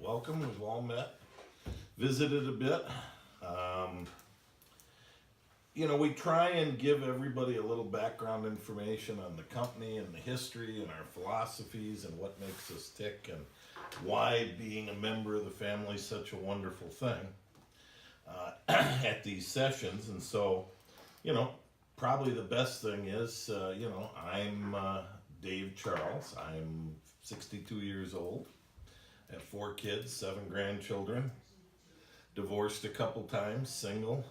welcome. We've all met, visited a bit. Um, we try and give everybody a little background information on the company and the history and our philosophies and what makes us tick and why being a member of the family is such a wonderful thing at these sessions. And so, probably the best thing is, I'm Dave Charles. I'm 62 years old. I have 4 kids, 7 grandchildren, divorced a couple times, single.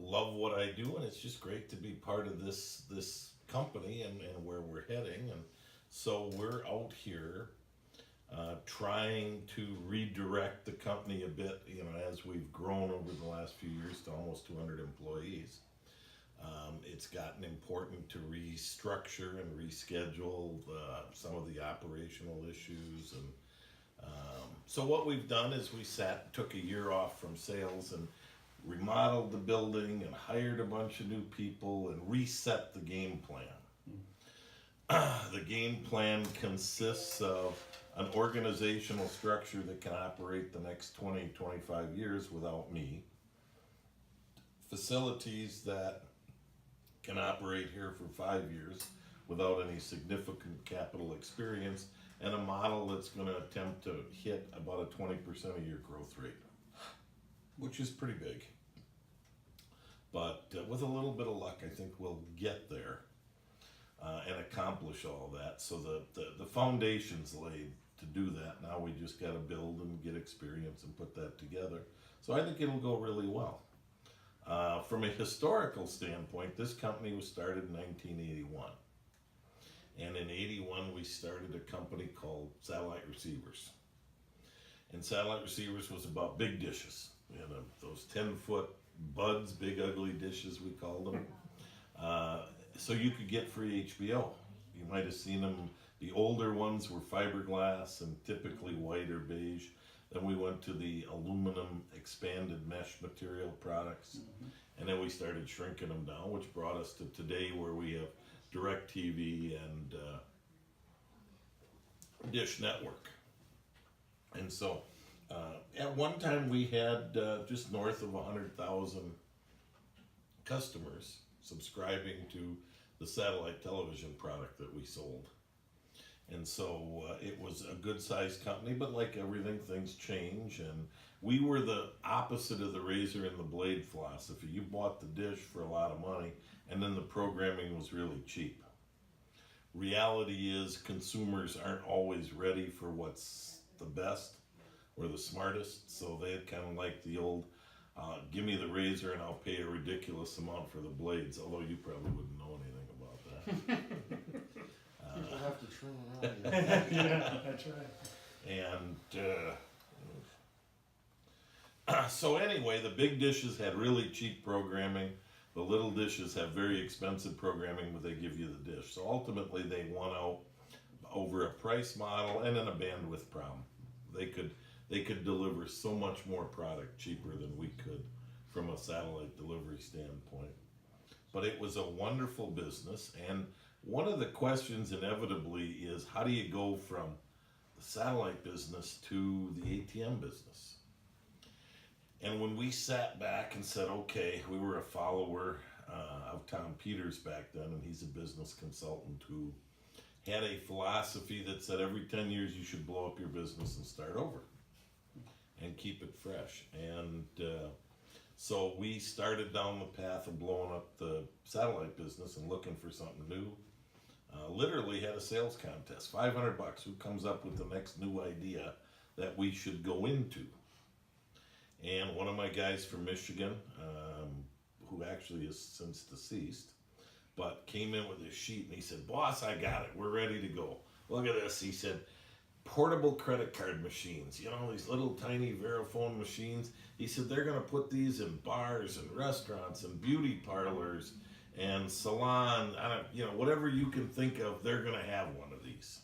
Love what I do, and it's just great to be part of this company and where we're heading. And so we're out here trying to redirect the company a bit, as we've grown over the last few years to almost 200 employees. It's gotten important to restructure and reschedule some of the operational issues. And so what we've done is took a year off from sales and remodeled the building and hired a bunch of new people and reset the game plan. The game plan consists of an organizational structure that can operate the next 20, 25 years without me. Facilities that can operate here for 5 years without any significant capital experience, and a model that's going to attempt to hit about a 20% a year growth rate, which is pretty big. But with a little bit of luck, I think we'll get there and accomplish all that. So the foundation's laid to do that. Now we just got to build and get experience and put that together. So I think it'll go really well. From a historical standpoint, this company was started in 1981. And in 81, we started a company called Satellite Receivers. And Satellite Receivers was about big dishes, those 10-foot buds, big ugly dishes we called them. So you could get free HBO. You might have seen them. The older ones were fiberglass and typically white or beige. Then we went to the aluminum expanded mesh material products. And then we started shrinking them down, which brought us to today where we have DirecTV and Dish Network. And so at one time we had just north of 100,000 customers subscribing to the satellite television product that we sold. And so it was a good sized company, but like everything, things change. And we were the opposite of the razor and the blade philosophy. You bought the dish for a lot of money, and then the programming was really cheap. Reality is consumers aren't always ready for what's the best or the smartest, so they kind of like the old, give me the razor and I'll pay a ridiculous amount for the blades, although you probably wouldn't know anything about that. People have to trim around. Yeah, that's right. And so anyway, the big dishes had really cheap programming. The little dishes have very expensive programming, but they give you the dish. So ultimately they won out over a price model and then a bandwidth problem. They could deliver so much more product cheaper than we could from a satellite delivery standpoint. But it was a wonderful business, and one of the questions inevitably is, how do you go from the satellite business to the ATM business? And when we sat back and said, okay, we were a follower of Tom Peters back then, and he's a business consultant who had a philosophy that said every 10 years you should blow up your business and start over and keep it fresh. And so we started down the path of blowing up the satellite business and looking for something new. Literally had a sales contest, $500. Who comes up with the next new idea that we should go into? And one of my guys from Michigan, who actually is since deceased, but came in with his sheet and he said, boss, I got it. We're ready to go. Look at this. He said, portable credit card machines, these little tiny Verifone machines. He said, they're going to put these in bars and restaurants and beauty parlors and salon, whatever you can think of, they're going to have one of these.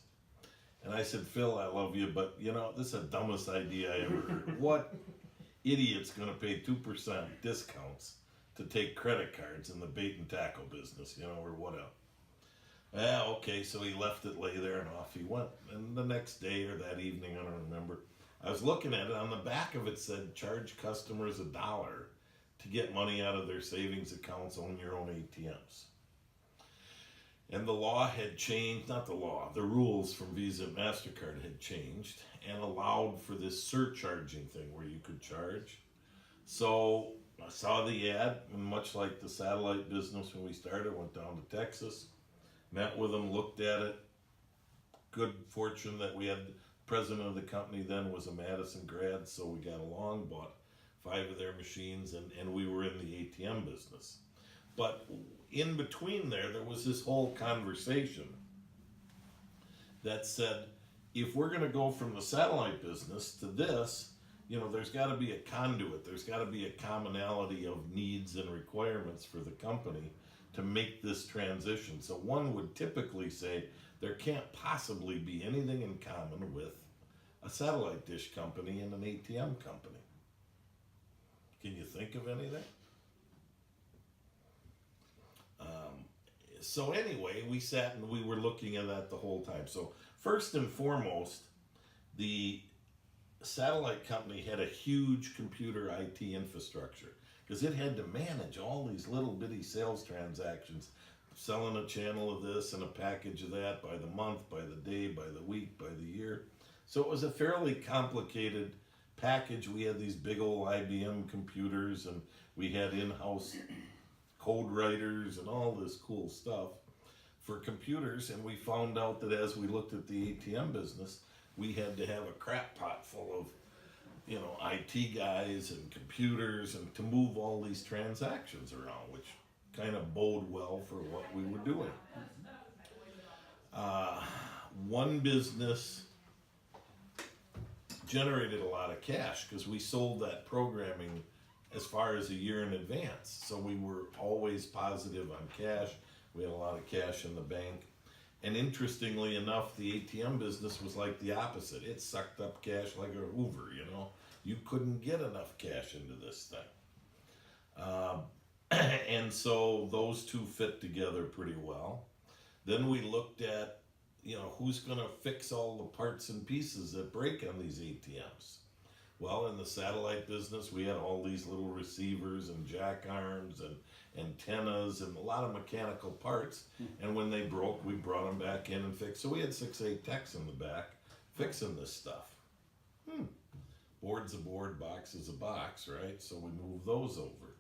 And I said, Phil, I love you, but this is the dumbest idea I ever heard. What idiot's going to pay 2% discounts to take credit cards in the bait and tackle business, or whatever? Okay, so he left it lay there and off he went. And the next day or that evening, I don't remember, I was looking at it. On the back of it said, charge customers $1 to get money out of their savings accounts, own your own ATMs. And the law had changed, not the law, the rules from Visa and MasterCard had changed and allowed for this surcharging thing where you could charge. So I saw the ad, and much like the satellite business when we started, went down to Texas, met with them, looked at it. Good fortune that we had, the president of the company then was a Madison grad, so we got along, bought 5 of their machines, and we were in the ATM business. But in between there was this whole conversation that said, if we're going to go from the satellite business to this, there's got to be a conduit. There's got to be a commonality of needs and requirements for the company to make this transition. So one would typically say there can't possibly be anything in common with a satellite dish company and an ATM company. Can you think of anything? So anyway, we sat and we were looking at that the whole time. So first and foremost, the satellite company had a huge computer IT infrastructure because it had to manage all these little bitty sales transactions, selling a channel of this and a package of that by the month, by the day, by the week, by the year. So it was a fairly complicated package. We had these big old IBM computers, and we had in-house code writers and all this cool stuff for computers. And we found out that as we looked at the ATM business, we had to have a crap pot full of, IT guys and computers and to move all these transactions around, which kind of bode well for what we were doing. One business generated a lot of cash because we sold that programming as far as a year in advance. So we were always positive on cash. We had a lot of cash in the bank. And interestingly enough, the ATM business was like the opposite. It sucked up cash like a Hoover, You couldn't get enough cash into this thing. And so those two fit together pretty well. Then we looked at, who's going to fix all the parts and pieces that break on these ATMs. Well, in the satellite business, we had all these little receivers and jack arms and antennas and a lot of mechanical parts. And when they broke, we brought them back in and fixed. So we had 6-8 techs in the back fixing this stuff. Board's a board, box is a box, right? So we moved those over.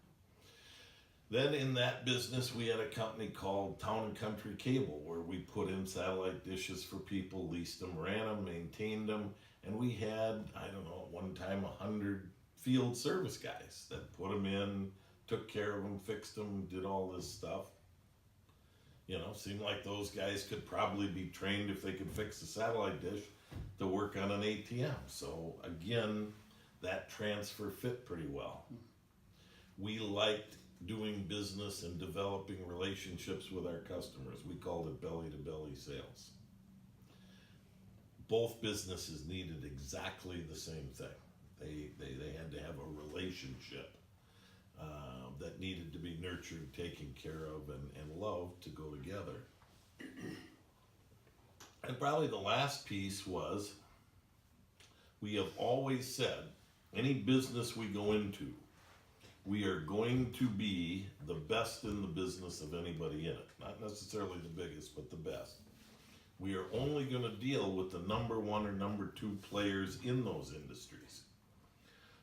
Then in that business, we had a company called Town and Country Cable, where we put in satellite dishes for people, leased them, ran them, maintained them. And we had, at one time 100 field service guys that put them in, took care of them, fixed them, did all this stuff. Seemed like those guys could probably be trained if they could fix a satellite dish to work on an ATM. So again, that transfer fit pretty well. We liked doing business and developing relationships with our customers. We called it belly-to-belly sales. Both businesses needed exactly the same thing. They had to have a relationship that needed to be nurtured, taken care of, and loved to go together. And probably the last piece was, we have always said, any business we go into, we are going to be the best in the business of anybody in it. Not necessarily the biggest, but the best. We are only going to deal with the number 1 or number 2 players in those industries.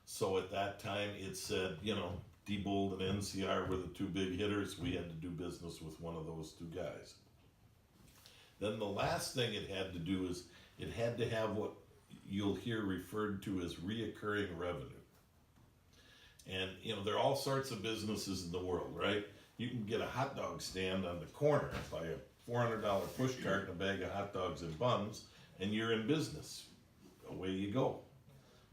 So at that time it said, Diebold and NCR were the 2 big hitters. We had to do business with one of those 2 guys. Then the last thing it had to do is it had to have what you'll hear referred to as reoccurring revenue. And, there are all sorts of businesses in the world, right? You can get a hot dog stand on the corner, buy a $400 push cart and a bag of hot dogs and buns, and you're in business. Away you go.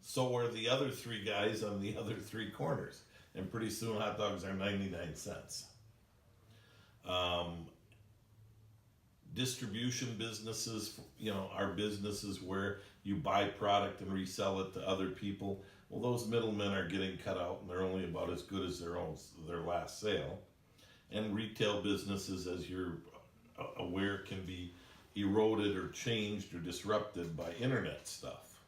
So are the other 3 guys on the other 3 corners. And pretty soon hot dogs are 99 cents. Distribution businesses, are businesses where you buy product and resell it to other people. Well, those middlemen are getting cut out, and they're only about as good as their last sale. And retail businesses, as you're aware can be eroded or changed or disrupted by internet stuff.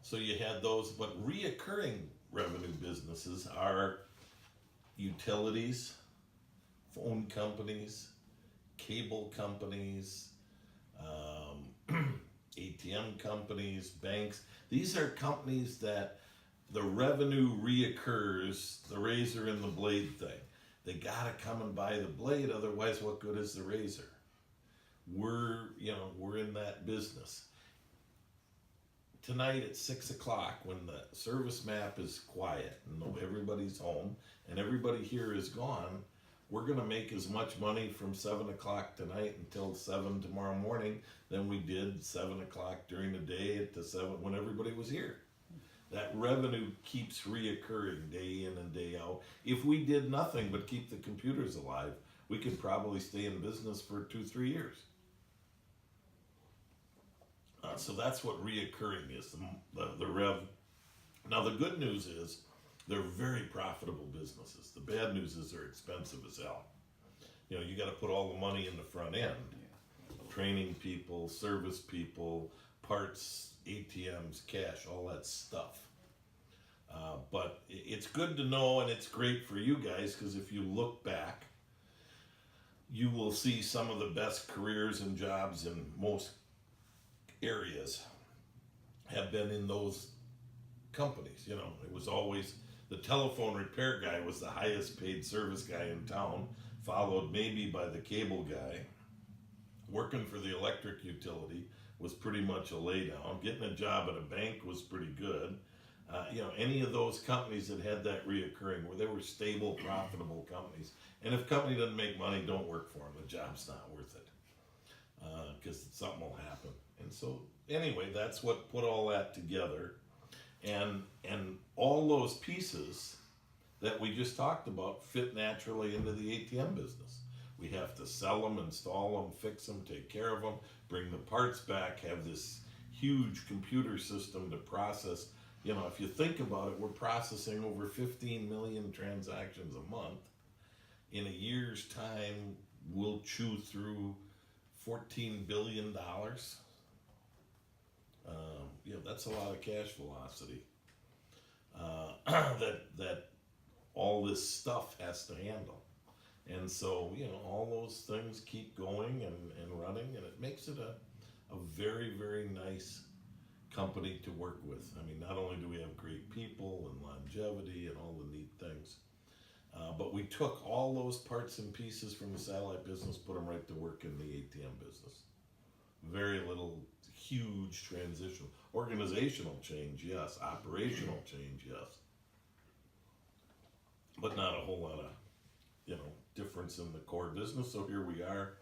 So you had those, but reoccurring revenue businesses are utilities, phone companies, cable companies, ATM companies, banks. These are companies that the revenue reoccurs, the razor and the blade thing. They gotta come and buy the blade, otherwise what good is the razor? We're in that business. Tonight at 6 o'clock, when the service map is quiet and everybody's home and everybody here is gone, we're gonna make as much money from 7 o'clock tonight until 7 tomorrow morning than we did 7 o'clock during the day to 7 when everybody was here. That revenue keeps reoccurring day in and day out. If we did nothing but keep the computers alive, we could probably stay in business for 2-3 years. So that's what reoccurring is, the rev. Now the good news is they're very profitable businesses. The bad news is they're expensive as hell. You know, you got to put all the money in the front end, training people, service people, parts, ATMs, cash, all that stuff. But it's good to know, and it's great for you guys, because if you look back, you will see some of the best careers and jobs in most areas have been in those companies. You know, it was always the telephone repair guy was the highest paid service guy in town, followed maybe by the cable guy. Working for the electric utility was pretty much a laydown. Getting a job at a bank was pretty good. Any of those companies that had that reoccurring, where they were stable, profitable companies. And if a company doesn't make money, don't work for them. The job's not worth it, because something will happen. And so, anyway, that's what put all that together, and all those pieces that we just talked about fit naturally into the ATM business. We have to sell them, install them, fix them, take care of them, bring the parts back, have this huge computer system to process. You know, if you think about it, we're processing over 15 million transactions a month. In a year's time, we'll chew through $14 billion. That's a lot of cash velocity that all this stuff has to handle. And so, all those things keep going and running, and it makes it a very, very nice company to work with. I mean, not only do we have great people and longevity and all the neat things, but we took all those parts and pieces from the satellite business, put them right to work in the ATM business. Very little huge transition. Organizational change, yes. Operational change, yes. But not a whole lot of, difference in the core business. So here we are,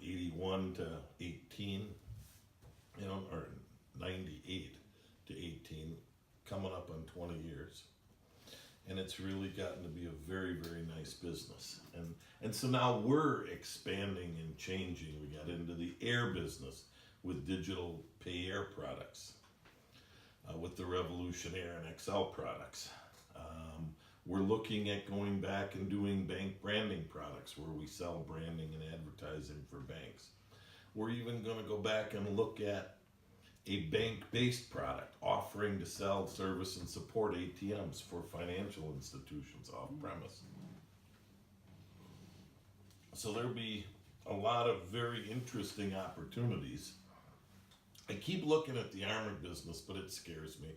81 to 18, or 98 to 18, coming up on 20 years. And it's really gotten to be a very, very nice business. And so now we're expanding and changing. We got into the air business with digital pay air products, with the Revolution Air and XL products. We're looking at going back and doing bank branding products where we sell branding and advertising for banks. We're even going to go back and look at a bank-based product offering to sell, service, and support ATMs for financial institutions off-premise. So there'll be a lot of very interesting opportunities. I keep looking at the armor business, but it scares me.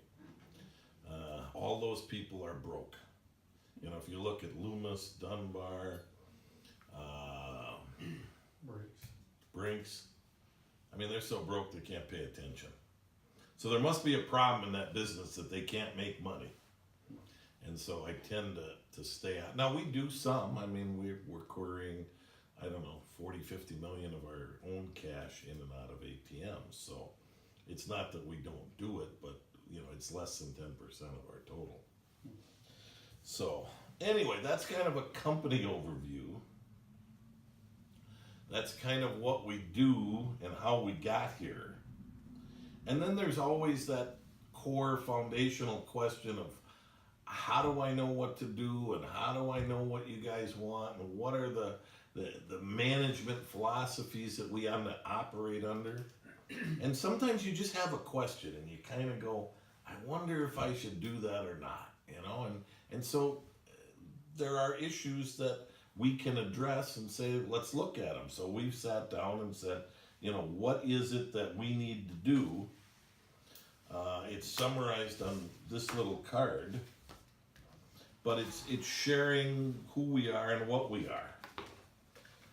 All those people are broke. If you look at Loomis, Dunbar, Brinks, I mean, they're so broke they can't pay attention. So there must be a problem in that business that they can't make money. And so I tend to stay out. Now we do some. I mean, we're querying, 40-50 million of our own cash in and out of ATMs. So it's not that we don't do it, but it's less than 10% of our total. So anyway, that's kind of a company overview. That's kind of what we do and how we got here. And then there's always that core foundational question of, how do I know what to do, and how do I know what you guys want, and what are the the management philosophies that we operate under. And sometimes you just have a question and you kind of go, I wonder if I should do that or not, and so there are issues that we can address and say, let's look at them. So we've sat down and said, what is it that we need to do? It's summarized on this little card, but it's sharing who we are and what we are.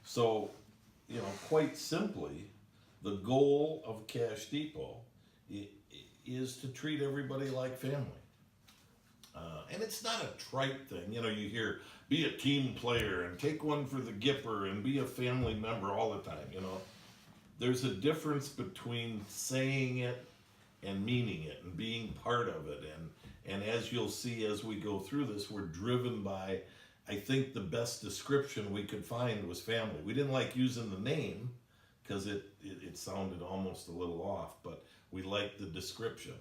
So, quite simply, the goal of Cash Depot is to treat everybody like family. And it's not a trite thing. You hear, be a team player and take one for the Gipper and be a family member all the time, There's a difference between saying it and meaning it and being part of it. And as you'll see as we go through this, we're driven by, I think the best description we could find was family. We didn't like using the name because it sounded almost a little off, but we liked the description.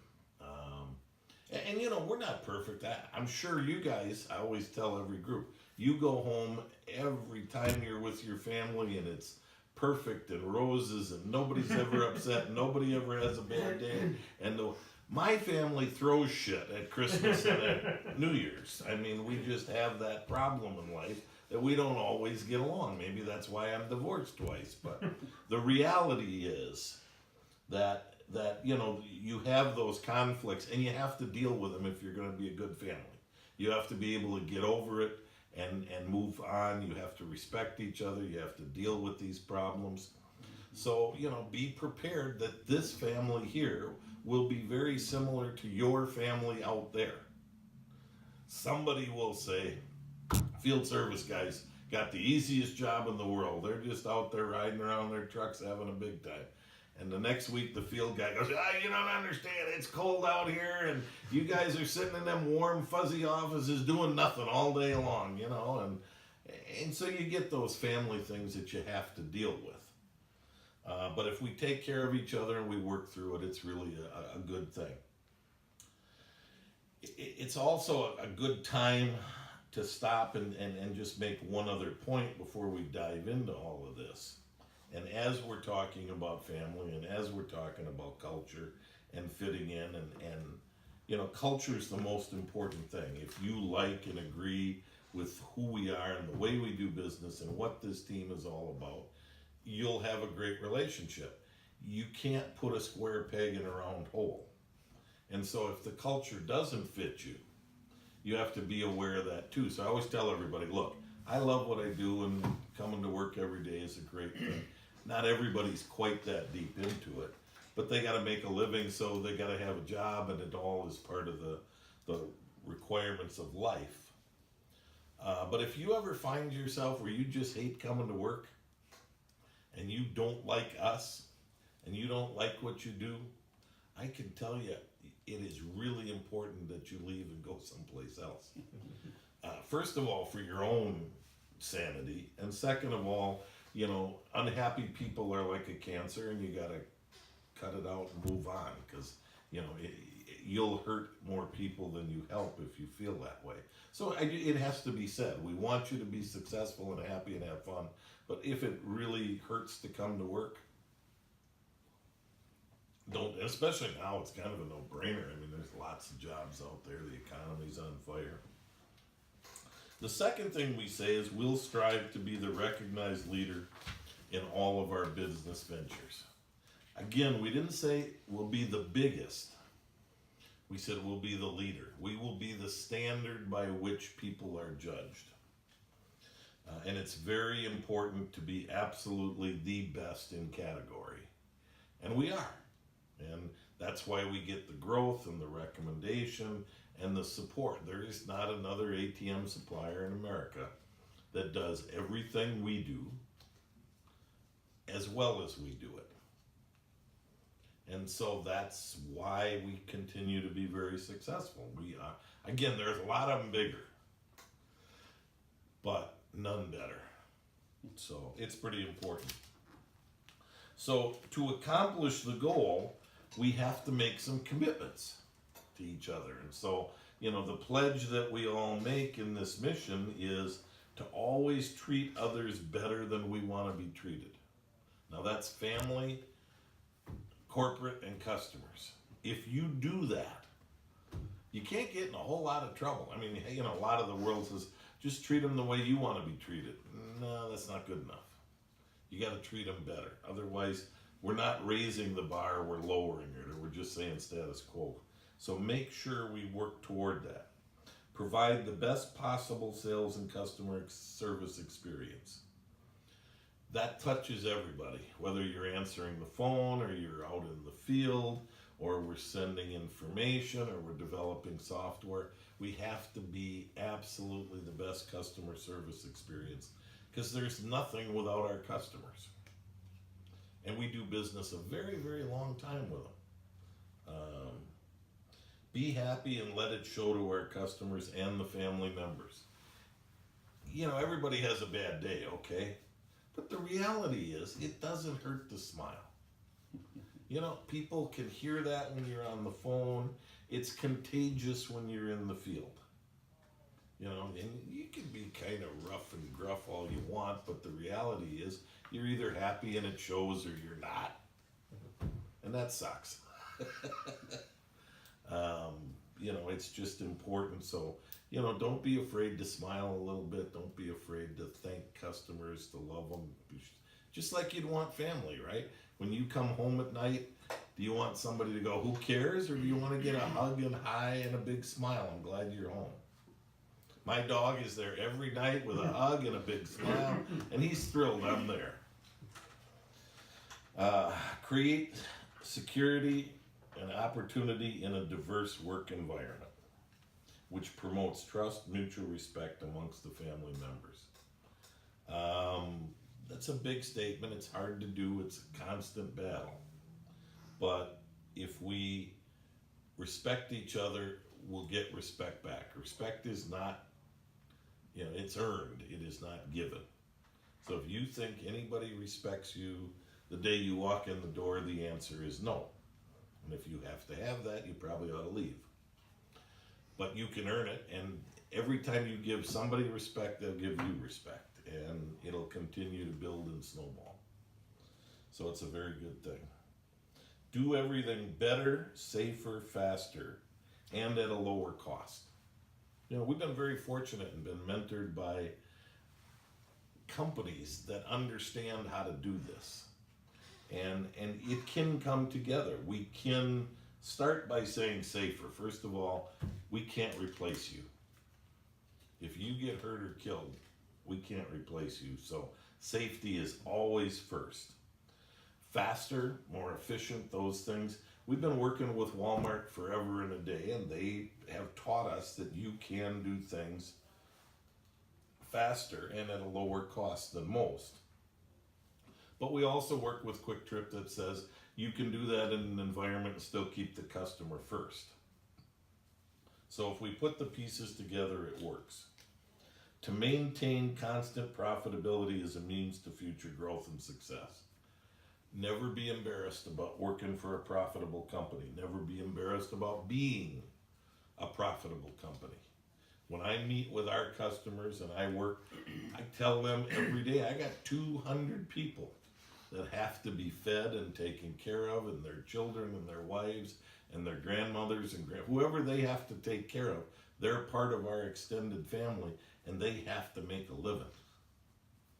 And we're not perfect. I'm sure you guys, I always tell every group, you go home every time you're with your family and it's perfect and roses and nobody's ever upset, nobody ever has a bad day. And my family throws shit at Christmas and at New Year's. I mean, we just have that problem in life that we don't always get along. Maybe that's why I'm divorced twice. But the reality is that you have those conflicts and you have to deal with them if you're going to be a good family. You have to be able to get over it and move on. You have to respect each other. You have to deal with these problems. So, be prepared that this family here will be very similar to your family out there. Somebody will say, field service guys got the easiest job in the world. They're just out there riding around their trucks having a big time. And the next week the field guy goes, you don't understand, it's cold out here and you guys are sitting in them warm fuzzy offices doing nothing all day long, and so you get those family things that you have to deal with. But if we take care of each other and we work through it, it's really a good thing. It's also a good time to stop and just make one other point before we dive into all of this. And as we're talking about family and as we're talking about culture and fitting in and culture is the most important thing. If you like and agree with who we are and the way we do business and what this team is all about, you'll have a great relationship. You can't put a square peg in a round hole. And so if the culture doesn't fit you, you have to be aware of that too. So I always tell everybody, look, I love what I do and coming to work every day is a great thing. Not everybody's quite that deep into it, but they got to make a living, so they got to have a job, and it all is part of the requirements of life. But if you ever find yourself where you just hate coming to work, and you don't like us, and you don't like what you do, I can tell you it is really important that you leave and go someplace else. First of all, for your own sanity, and second of all, unhappy people are like a cancer and you got to cut it out and move on, because you'll hurt more people than you help if you feel that way. So it has to be said, we want you to be successful and happy and have fun, but if it really hurts to come to work, don't. Especially now, it's kind of a no-brainer. I mean, there's lots of jobs out there, the economy's on fire. The second thing we say is we'll strive to be the recognized leader in all of our business ventures. Again, we didn't say we'll be the biggest. We said we'll be the leader. We will be the standard by which people are judged. And it's very important to be absolutely the best in category. And we are. And that's why we get the growth and the recommendation and the support. There is not another ATM supplier in America that does everything we do as well as we do it. And so that's why we continue to be very successful. We are, again, there's a lot of them bigger, but none better. So it's pretty important. So to accomplish the goal, we have to make some commitments to each other. And so, the pledge that we all make in this mission is to always treat others better than we want to be treated. Now that's family, corporate, and customers. If you do that, you can't get in a whole lot of trouble. I mean, you know, a lot of the world says, just treat them the way you want to be treated. No, that's not good enough. You got to treat them better. Otherwise, we're not raising the bar, we're lowering it, or we're just saying status quo. So make sure we work toward that. Provide the best possible sales and customer service experience. That touches everybody, whether you're answering the phone or you're out in the field or we're sending information or we're developing software. We have to be absolutely the best customer service experience because there's nothing without our customers. And we do business a very, very long time with them. Be happy and let it show to our customers and the family members. You know, everybody has a bad day, okay? But the reality is, it doesn't hurt to smile. You know, people can hear that when you're on the phone. It's contagious when you're in the field. You know, and you can be kind of rough and gruff all you want, but the reality is, you're either happy and it shows or you're not. And that sucks. You know, it's just important. So, you know, don't be afraid to smile a little bit. Don't be afraid to thank customers, to love them. Just like you'd want family, right? When you come home at night, do you want somebody to go, who cares? Or do you want to get a hug and hi and a big smile? I'm glad you're home. My dog is there every night with a hug and a big smile, and he's thrilled I'm there. Create security and opportunity in a diverse work environment, which promotes trust, mutual respect amongst the family members. That's a big statement. It's hard to do. It's a constant battle. But if we respect each other, we'll get respect back. Respect is not, you know, it's earned. It is not given. So if you think anybody respects you the day you walk in the door, the answer is no. And if you have to have that, you probably ought to leave. But you can earn it, and every time you give somebody respect, they'll give you respect, and it'll continue to build and snowball. So it's a very good thing. Do everything better, safer, faster, and at a lower cost. You know, we've been very fortunate and been mentored by companies that understand how to do this. And it can come together. We can start by saying safer. First of all, we can't replace you. If you get hurt or killed, we can't replace you. So safety is always first. Faster, more efficient, those things. We've been working with Walmart forever and a day, and they have taught us that you can do things faster and at a lower cost than most. But we also work with Quick Trip that says you can do that in an environment and still keep the customer first. So if we put the pieces together, it works. To maintain constant profitability is a means to future growth and success. Never be embarrassed about working for a profitable company. Never be embarrassed about being a profitable company. When I meet with our customers and I work, I tell them every day, I got 200 people that have to be fed and taken care of, and their children and their wives and their grandmothers and whoever they have to take care of. They're part of our extended family, and they have to make a living.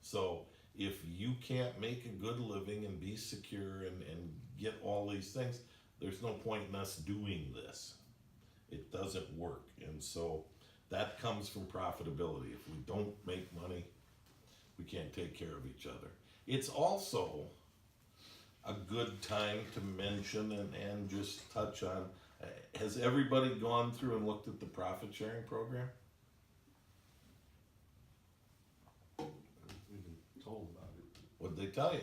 So if you can't make a good living and be secure and get all these things, there's no point in us doing this. It doesn't work. And so that comes from profitability. If we don't make money, we can't take care of each other. It's also a good time to mention and just touch on, has everybody gone through and looked at the profit sharing program? We've been told about it. What'd they tell you?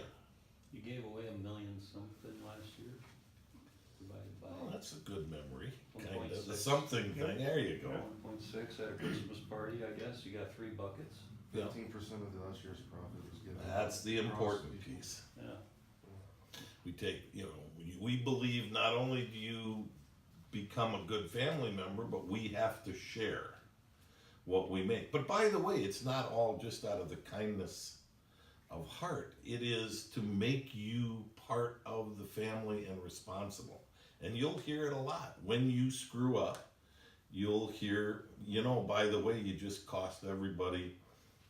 You gave away $1 million something last year, divided by Oh, that's a good memory. Kind of 1.6. the something thing. There you go. 1.6 at a Christmas party, I guess. You got 3 buckets. 15% of the last year's profit was given. That's the across important the- piece. Yeah. We take, you know, we believe not only do you become a good family member, but we have to share. what we make. But by the way, it's not all just out of the kindness of heart. It is to make you part of the family and responsible. And you'll hear it a lot. When you screw up, you'll hear, by the way, you just cost everybody,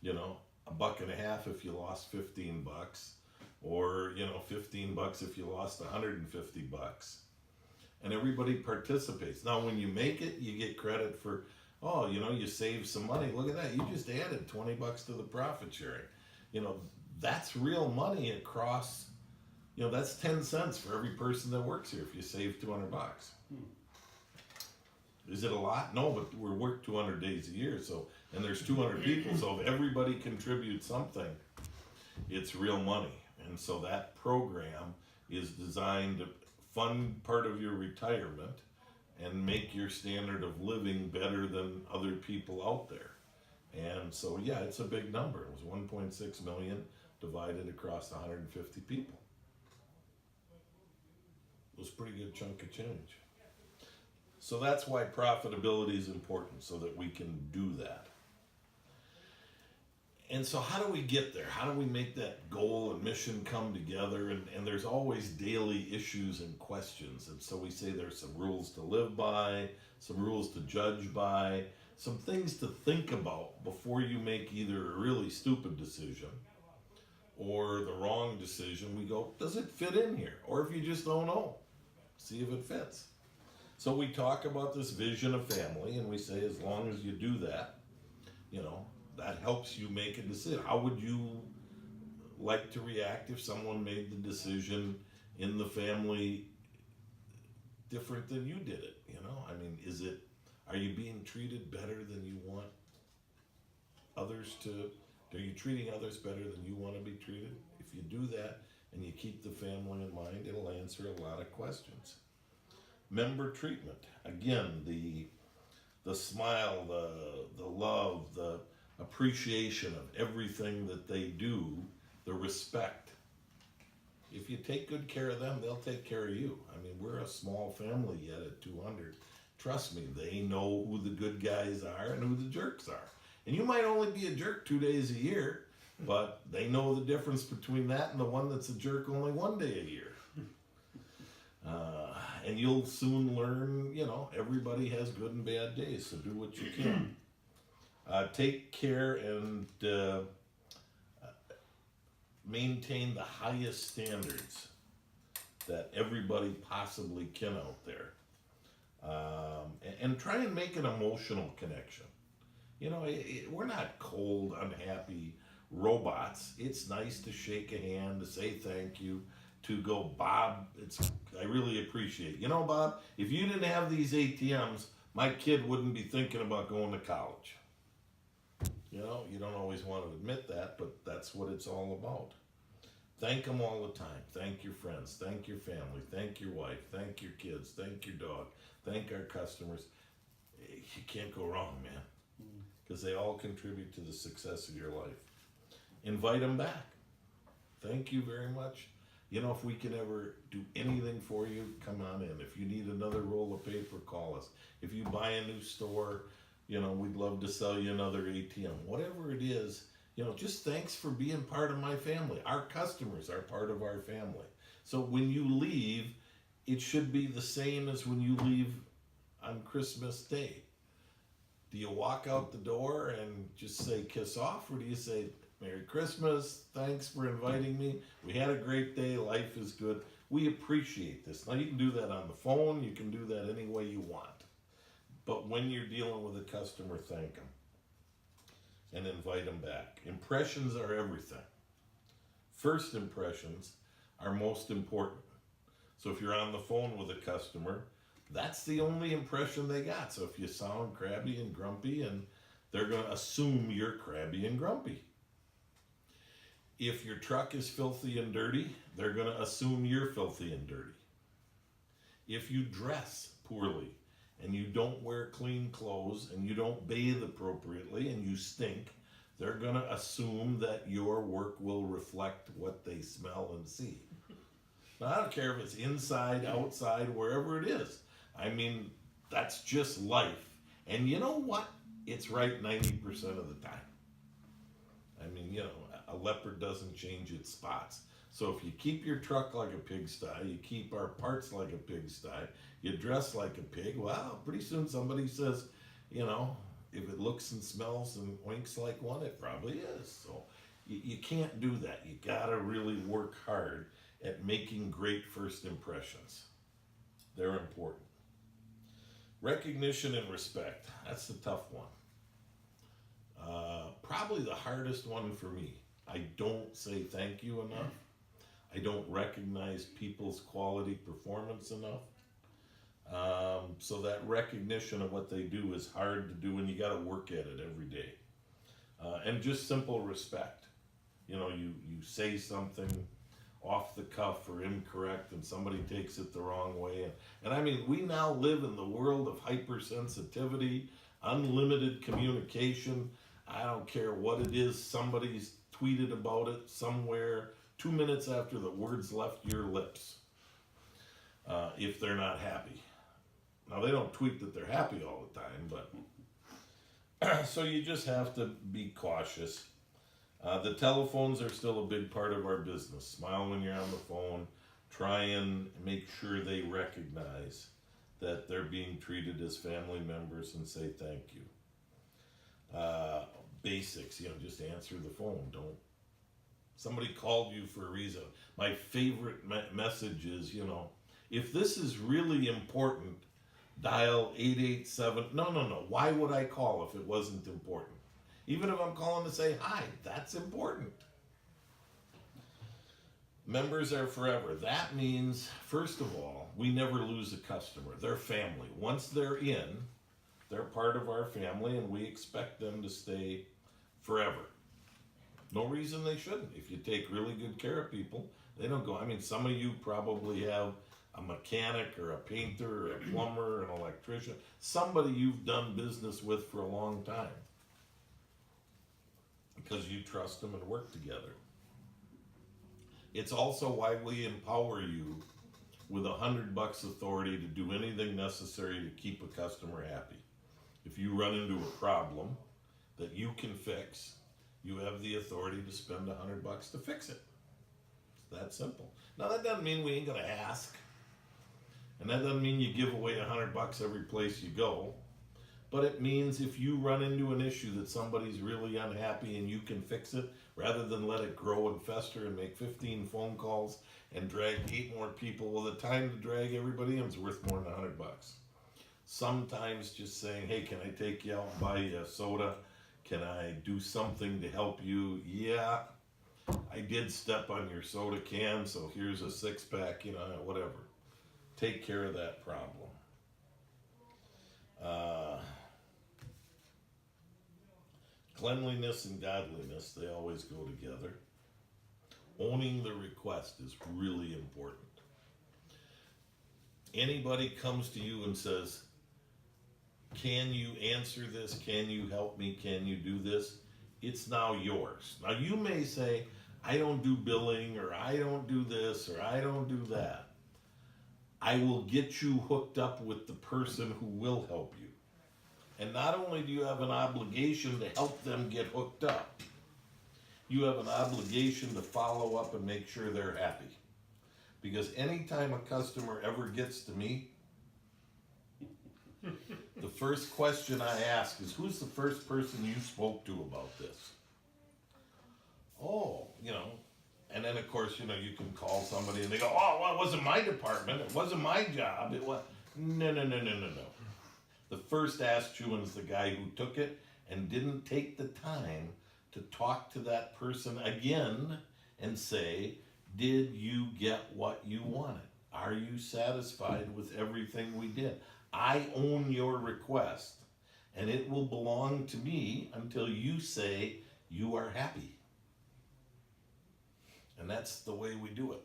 $1.50 if you lost $15, or, $15 if you lost $150. And everybody participates. Now, when you make it, you get credit for, you saved some money. Look at that. You just added $20 to the profit sharing. That's real money across, that's 10 cents for every person that works here if you save $200. Is it a lot? No, but we work 200 days a year, and there's 200 people, so if everybody contributes something, it's real money. And so that program is designed to fund part of your retirement and make your standard of living better than other people out there. And so, yeah, it's a big number. It was 1.6 million divided across 150 people. It was a pretty good chunk of change. So that's why profitability is important, so that we can do that. And so how do we get there? How do we make that goal and mission come together? And there's always daily issues and questions. And so we say there's some rules to live by, some rules to judge by, some things to think about before you make either a really stupid decision or the wrong decision. We go, does it fit in here? Or if you just don't know, see if it fits. So we talk about this vision of family, and we say as long as you do that, that helps you make a decision. How would you like to react if someone made the decision in the family different than you did it? Are you being treated better than you want others to? Are you treating others better than you want to be treated? If you do that and you keep the family in mind, it'll answer a lot of questions. Member treatment. Again, the smile, the love, the appreciation of everything that they do, the respect. If you take good care of them, they'll take care of you. We're a small family yet at 200. Trust me, they know who the good guys are and who the jerks are. And you might only be a jerk 2 days a year, but they know the difference between that and the one that's a jerk only 1 day a year. And you'll soon learn, everybody has good and bad days, so do what you can. Take care and maintain the highest standards that everybody possibly can out there. And try and make an emotional connection. We're not cold, unhappy robots. It's nice to shake a hand, to say thank you, to go, Bob, I really appreciate it. Bob, if you didn't have these ATMs, my kid wouldn't be thinking about going to college. You don't always want to admit that, but that's what it's all about. Thank them all the time. Thank your friends. Thank your family. Thank your wife. Thank your kids. Thank your dog. Thank our customers. You can't go wrong, man, because they all contribute to the success of your life. Invite them back. Thank you very much. If we can ever do anything for you, come on in. If you need another roll of paper, call us. If you buy a new store, we'd love to sell you another ATM. Whatever it is, just thanks for being part of my family. Our customers are part of our family. So when you leave, it should be the same as when you leave on Christmas Day. Do you walk out the door and just say kiss off, or do you say Merry Christmas, thanks for inviting me, we had a great day, life is good, we appreciate this. Now you can do that on the phone, you can do that any way you want. But when you're dealing with a customer, thank them and invite them back. Impressions are everything. First impressions are most important. So if you're on the phone with a customer, that's the only impression they got. So if you sound crabby and grumpy, and they're going to assume you're crabby and grumpy. If your truck is filthy and dirty, they're going to assume you're filthy and dirty. If you dress poorly and you don't wear clean clothes and you don't bathe appropriately and you stink, they're going to assume that your work will reflect what they smell and see. Now, I don't care if it's inside, outside, wherever it is. That's just life. And you know what? it's right 90% of the time. I mean, you know, a leopard doesn't change its spots. So if you keep your truck like a pigsty, you keep our parts like a pigsty, you dress like a pig, well, pretty soon somebody says, you know, if it looks and smells and winks like one, it probably is. So you can't do that. You gotta really work hard at making great first impressions. They're important. Recognition and respect, that's the tough one. Probably the hardest one for me. I don't say thank you enough. I don't recognize people's quality performance enough. So that recognition of what they do is hard to do, and you got to work at it every day. And just simple respect. You know, you say something off the cuff or incorrect, and somebody takes it the wrong way. And I mean, we now live in the world of hypersensitivity, unlimited communication. I don't care what it is, somebody's tweeted about it somewhere 2 minutes after the words left your lips, if they're not happy. Now, they don't tweet that they're happy all the time, but so you just have to be cautious. The telephones are still a big part of our business. Smile when you're on the phone. Try and make sure they recognize that they're being treated as family members and say thank you. Basics, you know, just answer the phone. Don't. Somebody called you for a reason. My favorite message is, you know, if this is really important, dial 887. No. Why would I call if it wasn't important? Even if I'm calling to say hi, that's important. Members are forever. That means, first of all, we never lose a customer. They're family. Once they're in, they're part of our family, and we expect them to stay forever. No reason they shouldn't. If you take really good care of people, they don't go. I mean, some of you probably have a mechanic or a painter or a plumber, an electrician, somebody you've done business with for a long time because you trust them and work together. It's also why we empower you with $100 authority to do anything necessary to keep a customer happy. If you run into a problem that you can fix, you have the authority to spend $100 to fix it. It's that simple. Now, that doesn't mean we ain't gonna ask, and that doesn't mean you give away $100 every place you go, but it means if you run into an issue that somebody's really unhappy and you can fix it, rather than let it grow and fester and make 15 phone calls and drag 8 more people, well, the time to drag everybody in is worth more than $100. Sometimes just saying, hey, can I take you out and buy you a soda? Can I do something to help you? Yeah, I did step on your soda can, so here's a 6-pack, you know, whatever. Take care of that problem. Cleanliness and godliness, they always go together. Owning the request is really important. Anybody comes to you and says, can you answer this? Can you help me? Can you do this? It's now yours. Now you may say, I don't do billing, or I don't do this, or I don't do that. I will get you hooked up with the person who will help you. And not only do you have an obligation to help them get hooked up, you have an obligation to follow up and make sure they're happy. Because anytime a customer ever gets to me, the first question I ask is, who's the first person you spoke to about this? Oh, you know, and then of course, you know, you can call somebody and they go, oh, well, it wasn't my department, it wasn't my job, it was, no. The first asked truant is the guy who took it and didn't take the time to talk to that person again and say, did you get what you wanted? Are you satisfied with everything we did? I own your request, and it will belong to me until you say you are happy. And that's the way we do it.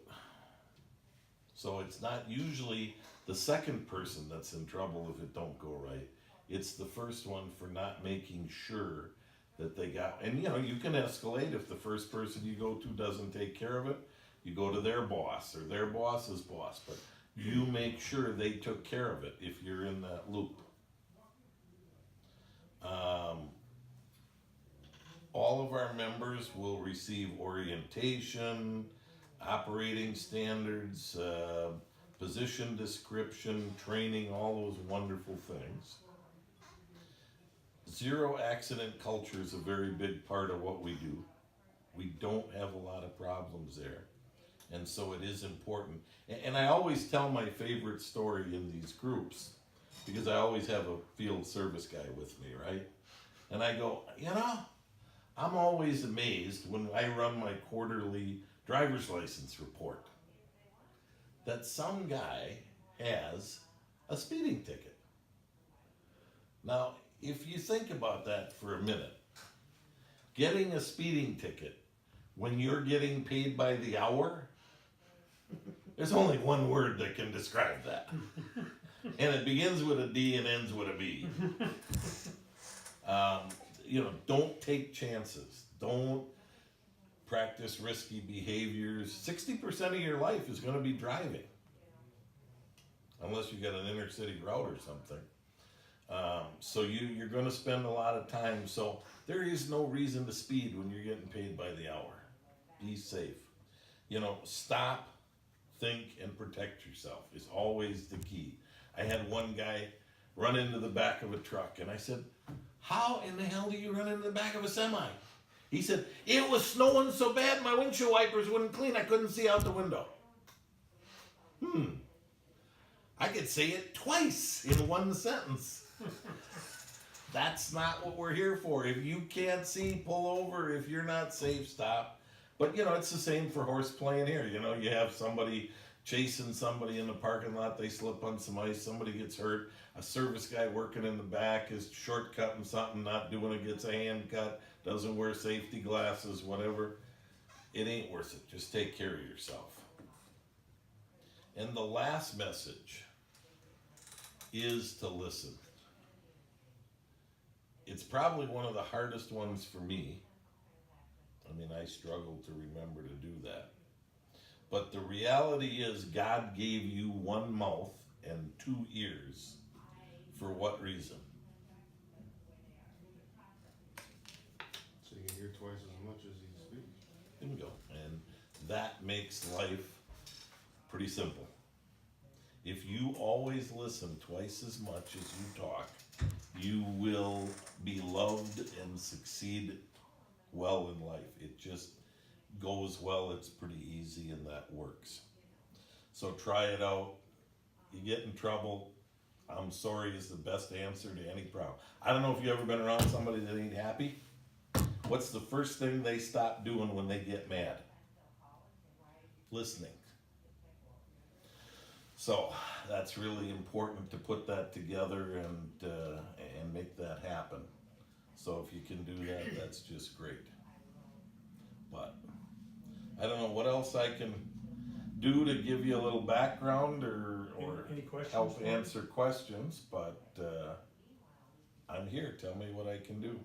So it's not usually the second person that's in trouble if it don't go right. It's the first one for not making sure that they got, and you know, you can escalate if the first person you go to doesn't take care of it. You go to their boss or their boss's boss, but you make sure they took care of it if you're in that loop. All of our members will receive orientation, operating standards, position description, training, all those wonderful things. Zero accident culture is a very big part of what we do. We don't have a lot of problems there. And so it is important. And I always tell my favorite story in these groups because I always have a field service guy with me, right? And I go, I'm always amazed when I run my quarterly driver's license report that some guy has a speeding ticket. Now, if you think about that for a minute, getting a speeding ticket when you're getting paid by the hour, there's only one word that can describe that. And it begins with a D and ends with a B. Don't take chances. Don't practice risky behaviors. 60% of your life is going to be driving. Unless you got an inner city route or something. So you're going to spend a lot of time. So there is no reason to speed when you're getting paid by the hour. Be safe. Stop, think, and protect yourself is always the key. I had one guy run into the back of a truck, and I said, "How in the hell do you run into the back of a semi?" He said, "It was snowing so bad my windshield wipers wouldn't clean. I couldn't see out the window." I could say it twice in one sentence. That's not what we're here for. If you can't see, pull over. If you're not safe, stop. But it's the same for horse playing here. You have somebody chasing somebody in the parking lot, they slip on some ice, somebody gets hurt, a service guy working in the back is shortcutting something, not doing it, gets a hand cut, doesn't wear safety glasses, whatever. It ain't worth it. Just take care of yourself. And the last message is to listen. It's probably one of the hardest ones for me. I struggle to remember to do that. But the reality is God gave you one mouth and 2 ears. For what reason? So you can hear twice as much as he speaks. Bingo. And that makes life pretty simple. If you always listen twice as much as you talk, you will be loved and succeed well in life. It just goes well, it's pretty easy, and that works. So try it out. You get in trouble, I'm sorry is the best answer to any problem. I don't know if you've ever been around somebody that ain't happy. What's the first thing they stop doing when they get mad? Listening. So that's really important to put that together and make that happen. So if you can do that, that's just great. But I don't know what else I can do to give you a little background or Any questions help for me? answer questions, but I'm here. Tell me what I can do.